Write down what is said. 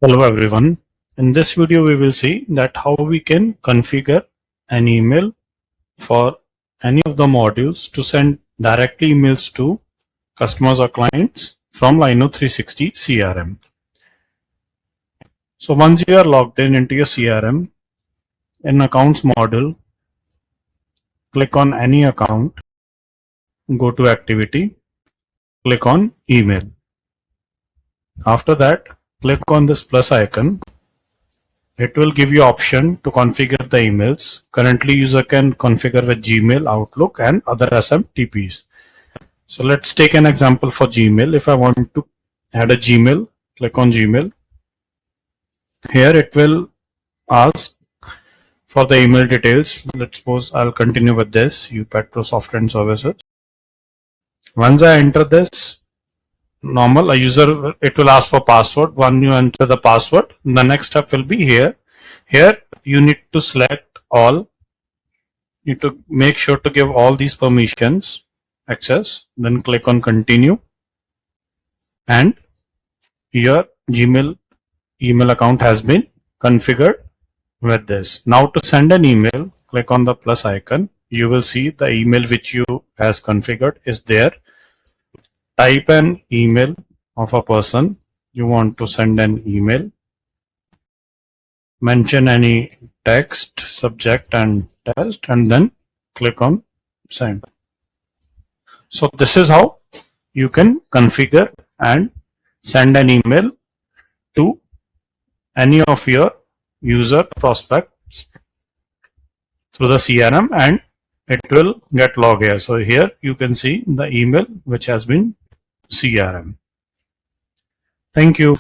Hello everyone. In this video we will see that how we can configure an email for any of the modules to send directly emails to customers or clients from LionO360 CRM. So once you are logged into your CRM, in accounts module, click on any account, go to activity, click on email. After that, click on this plus icon. It will give you option to configure the emails. Currently user can configure with Gmail, Outlook and other SMTPs. So let's take an example for Gmail. If I want to add a Gmail, click on Gmail. Here it will ask for the email details. Let's suppose I'll continue with this, Petro Software and Services. Once I enter this, normal a user, it will ask for password. When you enter the password, the next step will be here you need to select all. You need to make sure to give all these permissions access, then click on continue, and your Gmail email account has been configured with this. Now to send an email, click on the plus icon. You will see the email which you has configured is there. Type an email of a person you want to send an email. Mention any text, subject and test, and then click on send. So this is how you can configure and send an email to any of your user prospects through the CRM, and it will get logged here. So here you can see the email which has been CRM. Thank you.